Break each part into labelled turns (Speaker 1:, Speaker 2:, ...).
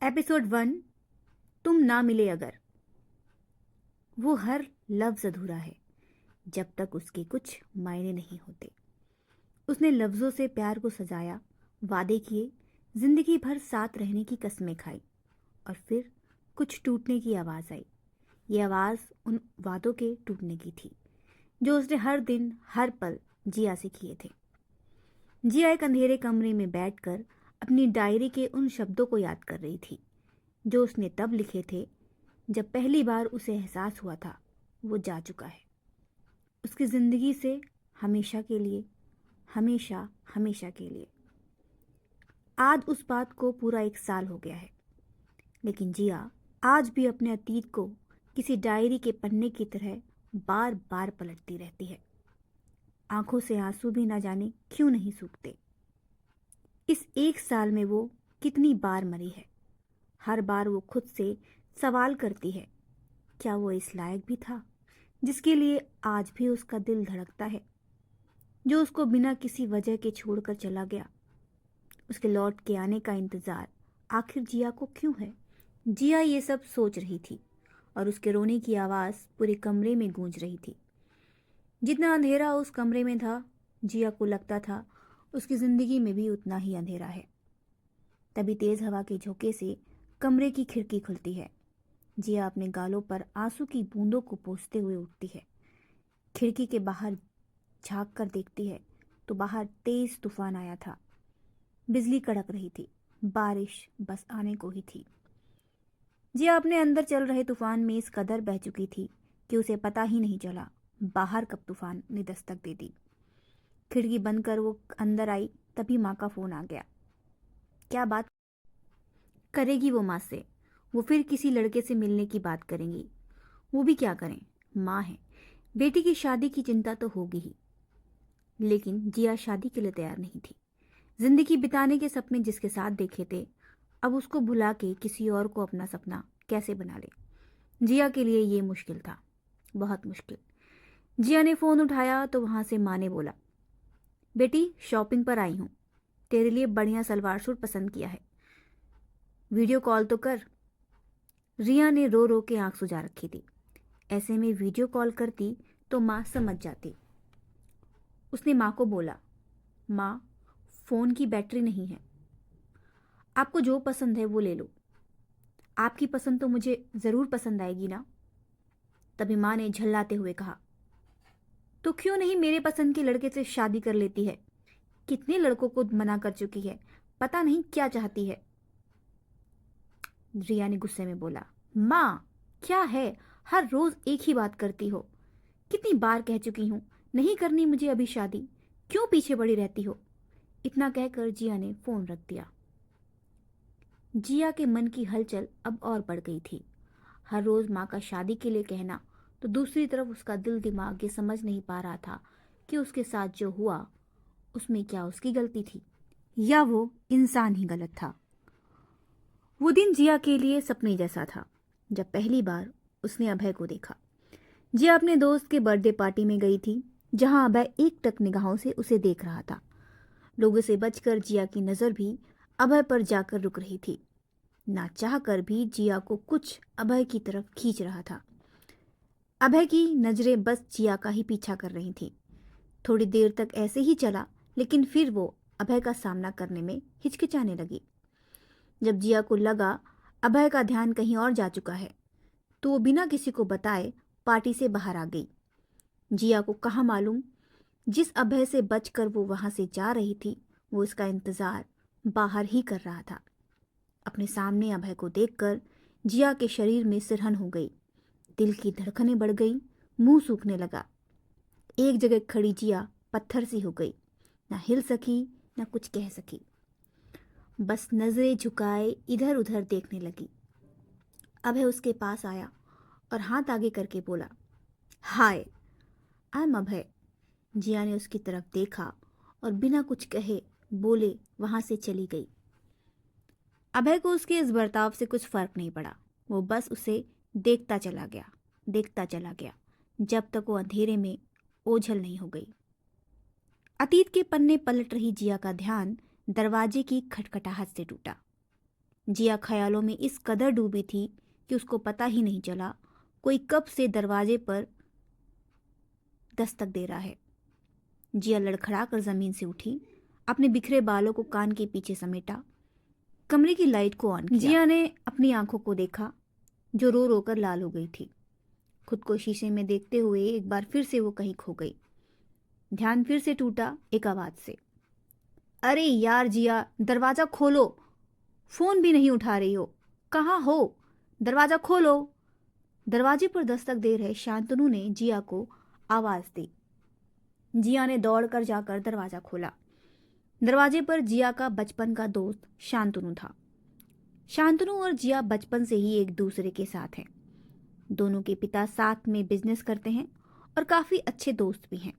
Speaker 1: Episode 1। तुम ना मिले अगर। वो हर लफ्ज अधूरा है जब तक उसके कुछ मायने नहीं होते। उसने लफ्जों से प्यार को सजाया, वादे किए, जिंदगी भर साथ रहने की कस्में खाई, और फिर कुछ टूटने की आवाज आई। ये आवाज उन वादों के टूटने की थी जो उसने हर दिन हर पल जिया से किए थे। जिया एक अंधेरे कमरे में बैठकर अपनी डायरी के उन शब्दों को याद कर रही थी जो उसने तब लिखे थे जब पहली बार उसे एहसास हुआ था वो जा चुका है उसकी जिंदगी से, हमेशा के लिए, हमेशा हमेशा के लिए। आज उस बात को पूरा 1 साल हो गया है, लेकिन जिया आज भी अपने अतीत को किसी डायरी के पन्ने की तरह बार बार पलटती रहती है। आंखों से आंसू भी ना जाने क्यों नहीं सूखते। इस 1 साल में वो कितनी बार मरी है। हर बार वो खुद से सवाल करती है, क्या वो इस लायक भी था जिसके लिए आज भी उसका दिल धड़कता है, जो उसको बिना किसी वजह के छोड़कर चला गया। उसके लौट के आने का इंतजार आखिर जिया को क्यों है? जिया ये सब सोच रही थी और उसके रोने की आवाज पूरे कमरे में गूंज रही थी। जितना अंधेरा उस कमरे में था, जिया को लगता था उसकी जिंदगी में भी उतना ही अंधेरा है। तभी तेज हवा के झोंके से कमरे की खिड़की खुलती है। जिया अपने गालों पर आंसू की बूंदों को पोंछते हुए उठती है। खिड़की के बाहर झांक कर देखती है तो बाहर तेज तूफान आया था। बिजली कड़क रही थी। बारिश बस आने को ही थी। जिया अपने अंदर चल रहे तूफान में इस कदर बह चुकी थी कि उसे पता ही नहीं चला बाहर कब तूफान ने दस्तक दे दी। खिड़की बंद कर वो अंदर आई, तभी माँ का फोन आ गया। क्या बात करेगी वो माँ से? वो फिर किसी लड़के से मिलने की बात करेंगी। वो भी क्या करें, माँ है। बेटी की शादी की चिंता तो होगी ही, लेकिन जिया शादी के लिए तैयार नहीं थी। जिंदगी बिताने के सपने जिसके साथ देखे थे, अब उसको भुला के किसी और को अपना सपना कैसे बना ले? जिया के लिए ये मुश्किल था, बहुत मुश्किल। जिया ने फोन उठाया तो वहां से माँ ने बोला, बेटी शॉपिंग पर आई हूँ, तेरे लिए बढ़िया सलवार सूट पसंद किया है, वीडियो कॉल तो कर। रिया ने रो रो के आंख सुजा रखी थी। ऐसे में वीडियो कॉल करती तो माँ समझ जाती। उसने माँ को बोला, माँ फोन की बैटरी नहीं है, आपको जो पसंद है वो ले लो, आपकी पसंद तो मुझे जरूर पसंद आएगी ना? तभी माँ ने झल्लाते हुए कहा, तो क्यों नहीं मेरे पसंद के लड़के से शादी कर लेती है? कितने लड़कों को मना कर चुकी है, पता नहीं क्या चाहती है। रिया ने गुस्से में बोला, माँ क्या है, हर रोज एक ही बात करती हो। कितनी बार कह चुकी हूं नहीं करनी मुझे अभी शादी, क्यों पीछे पड़ी रहती हो? इतना कहकर जिया ने फोन रख दिया। जिया के मन की हलचल अब और बढ़ गई थी। हर रोज माँ का शादी के लिए कहना, तो दूसरी तरफ उसका दिल दिमाग ये समझ नहीं पा रहा था कि उसके साथ जो हुआ उसमें क्या उसकी गलती थी या वो इंसान ही गलत था। वो दिन जिया के लिए सपने जैसा था जब पहली बार उसने अभय को देखा। जिया अपने दोस्त के बर्थडे पार्टी में गई थी जहां अभय एकटक निगाहों से उसे देख रहा था। लोगों से बचकर जिया की नजर भी अभय पर जाकर रुक रही थी। ना चाह कर भी जिया को कुछ अभय की तरफ खींच रहा था। अभय की नजरें बस जिया का ही पीछा कर रही थी। थोड़ी देर तक ऐसे ही चला, लेकिन फिर वो अभय का सामना करने में हिचकिचाने लगी। जब जिया को लगा अभय का ध्यान कहीं और जा चुका है, तो वो बिना किसी को बताए पार्टी से बाहर आ गई। जिया को कहाँ मालूम, जिस अभय से बचकर वो वहां से जा रही थी वो इसका इंतजार बाहर ही कर रहा था। अपने सामने अभय को देखकर जिया के शरीर में सिरहन हो गई। दिल की धड़कनें बढ़ गई, मुंह सूखने लगा। एक जगह खड़ी जिया पत्थर सी हो गई, ना हिल सकी ना कुछ कह सकी। बस नजरें झुकाए इधर उधर देखने लगी। अभय उसके पास आया और हाथ आगे करके बोला, हाय, आई एम अभय। जिया ने उसकी तरफ देखा और बिना कुछ कहे बोले वहां से चली गई। अभय को उसके इस बर्ताव से कुछ फर्क नहीं पड़ा। वो बस उसे देखता चला गया, देखता चला गया, जब तक वो अंधेरे में ओझल नहीं हो गई। अतीत के पन्ने पलट रही जिया का ध्यान दरवाजे की खटखटाहट से टूटा। जिया ख्यालों में इस कदर डूबी थी कि उसको पता ही नहीं चला कोई कब से दरवाजे पर दस्तक दे रहा है। जिया लड़खड़ा कर जमीन से उठी, अपने बिखरे बालों को कान के पीछे समेटा, कमरे की लाइट को ऑन किया। जिया ने अपनी आंखों को देखा जो रो रो कर लाल हो गई थी। खुद को शीशे में देखते हुए एक बार फिर से वो कहीं खो गई। ध्यान फिर से टूटा एक आवाज से, अरे यार जिया, दरवाजा खोलो, फोन भी नहीं उठा रही हो, कहाँ हो, दरवाजा खोलो। दरवाजे पर दस्तक दे रहे शांतनु ने जिया को आवाज दी। जिया ने दौड़कर जाकर दरवाजा खोला। दरवाजे पर जिया का बचपन का दोस्त शांतनु था। शांतनु और जिया बचपन से ही एक दूसरे के साथ हैं। दोनों के पिता साथ में बिजनेस करते हैं और काफी अच्छे दोस्त भी हैं।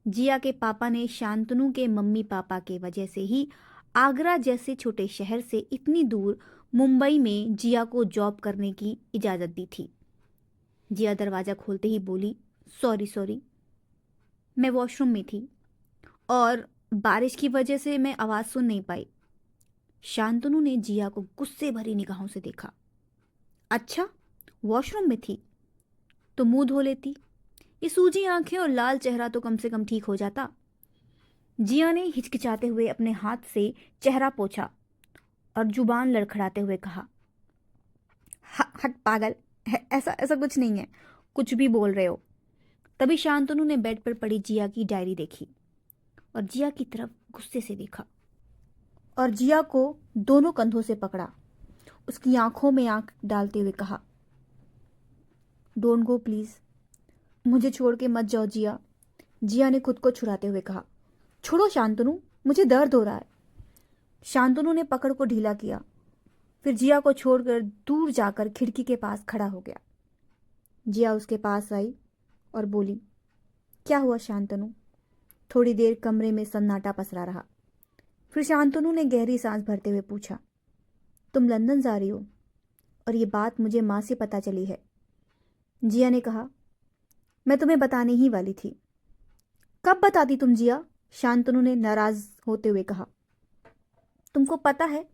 Speaker 1: जिया के पापा ने शांतनु के मम्मी पापा के वजह से ही आगरा जैसे छोटे शहर से इतनी दूर मुंबई में जिया को जॉब करने की इजाज़त दी थी। जिया दरवाज़ा खोलते ही बोली, सॉरी, मैं वॉशरूम में थी और बारिश की वजह से मैं आवाज़ सुन नहीं पाई। शांतनु ने जिया को गुस्से भरी निगाहों से देखा। अच्छा, वॉशरूम में थी तो मुंह धो लेती, ये सूजी आंखें और लाल चेहरा तो कम से कम ठीक हो जाता। जिया ने हिचकिचाते हुए अपने हाथ से चेहरा पोंछा और जुबान लड़खड़ाते हुए कहा, हट पागल, ऐसा कुछ नहीं है, कुछ भी बोल रहे हो। तभी शांतनु ने बेड पर पड़ी जिया की डायरी देखी और जिया की तरफ गुस्से से देखा और जिया को दोनों कंधों से पकड़ा, उसकी आंखों में आंख डालते हुए कहा, डोंट गो प्लीज, मुझे छोड़ के मत जाओ जिया। जिया ने खुद को छुड़ाते हुए कहा, छोड़ो शांतनु, मुझे दर्द हो रहा है। शांतनु ने पकड़ को ढीला किया, फिर जिया को छोड़कर दूर जाकर खिड़की के पास खड़ा हो गया। जिया उसके पास आई और बोली, क्या हुआ शांतनु? थोड़ी देर कमरे में सन्नाटा पसरा रहा। फिर शांतनु ने गहरी सांस भरते हुए पूछा, तुम लंदन जा रही हो और ये बात मुझे माँ से पता चली है। जिया ने कहा, मैं तुम्हें बताने ही वाली थी। कब बताती तुम जिया? शांतनु ने नाराज होते हुए कहा, तुमको पता है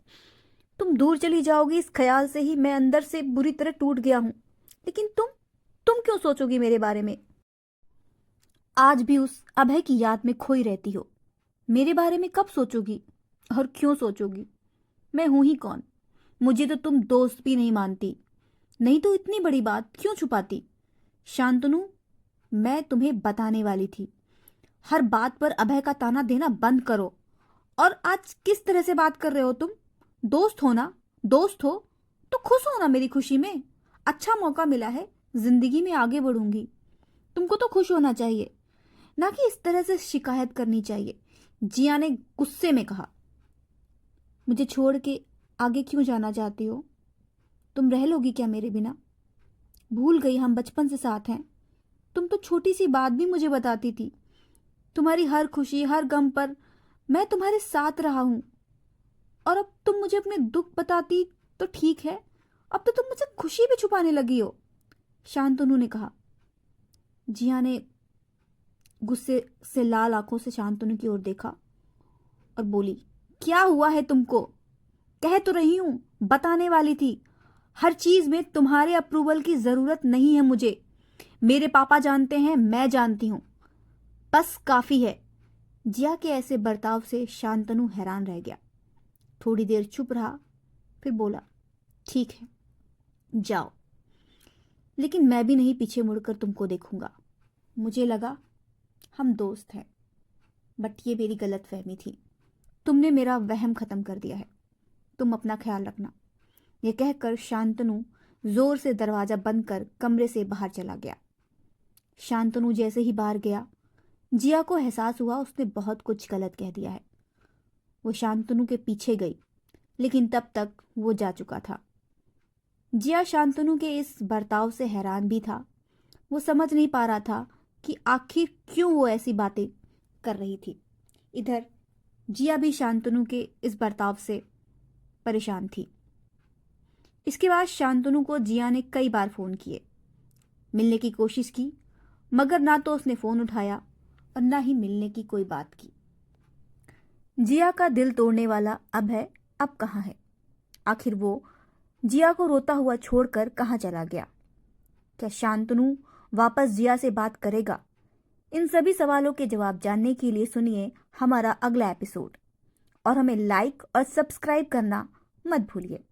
Speaker 1: तुम दूर चली जाओगी इस ख्याल से ही मैं अंदर से बुरी तरह टूट गया हूं। लेकिन तुम क्यों सोचोगी मेरे बारे में? आज भी उस अभय की याद में खोई रहती हो। मेरे बारे में कब सोचोगी और क्यों सोचोगी? मैं हूं ही कौन? मुझे तो तुम दोस्त भी नहीं मानती, नहीं तो इतनी बड़ी बात क्यों छुपाती? शांतनु, मैं तुम्हें बताने वाली थी, हर बात पर अभय का ताना देना बंद करो। और आज किस तरह से बात कर रहे हो तुम? दोस्त हो ना? दोस्त हो तो खुश हो ना मेरी खुशी में। अच्छा मौका मिला है, जिंदगी में आगे बढ़ूंगी, तुमको तो खुश होना चाहिए, ना कि इस तरह से शिकायत करनी चाहिए। जिया ने गुस्से में कहा, मुझे छोड़ के आगे क्यों जाना चाहती हो? तुम रह लोगी क्या मेरे बिना? भूल गई हम बचपन से साथ हैं। तुम तो छोटी सी बात भी मुझे बताती थी। तुम्हारी हर खुशी हर गम पर मैं तुम्हारे साथ रहा हूं, और अब तुम मुझे अपने दुख बताती तो ठीक है, अब तो तुम मुझसे खुशी भी छुपाने लगी हो। शांतनु ने कहा। जिया ने गुस्से से लाल आंखों से शांतनु की ओर देखा और बोली, क्या हुआ है तुमको? कह तो रही हूं, बताने वाली थी। हर चीज में तुम्हारे अप्रूवल की जरूरत नहीं है मुझे। मेरे पापा जानते हैं, मैं जानती हूं, बस काफी है। जिया के ऐसे बर्ताव से शांतनु हैरान रह गया। थोड़ी देर चुप रहा, फिर बोला, ठीक है जाओ, लेकिन मैं भी नहीं पीछे मुड़कर तुमको देखूंगा। मुझे लगा हम दोस्त हैं, बट ये मेरी गलतफहमी थी। तुमने मेरा वहम खत्म कर दिया है। तुम अपना ख्याल रखना। यह कहकर शांतनु जोर से दरवाजा बंद कर कमरे से बाहर चला गया। शांतनु जैसे ही बाहर गया, जिया को एहसास हुआ उसने बहुत कुछ गलत कह दिया है। वो शांतनु के पीछे गई, लेकिन तब तक वो जा चुका था। जिया शांतनु के इस बर्ताव से हैरान भी था। वो समझ नहीं पा रहा था कि आखिर क्यों वो ऐसी बातें कर रही थी। इधर जिया भी शांतनु के इस बर्ताव से परेशान थी। इसके बाद शांतनु को जिया ने कई बार फ़ोन किए, मिलने की कोशिश की, मगर ना तो उसने फ़ोन उठाया और ना ही मिलने की कोई बात की। जिया का दिल तोड़ने वाला अभय अब कहाँ है? आखिर वो जिया को रोता हुआ छोड़कर कहाँ चला गया? क्या शांतनु वापस जिया से बात करेगा? इन सभी सवालों के जवाब जानने के लिए सुनिए हमारा अगला एपिसोड और हमें लाइक और सब्सक्राइब करना मत भूलिए।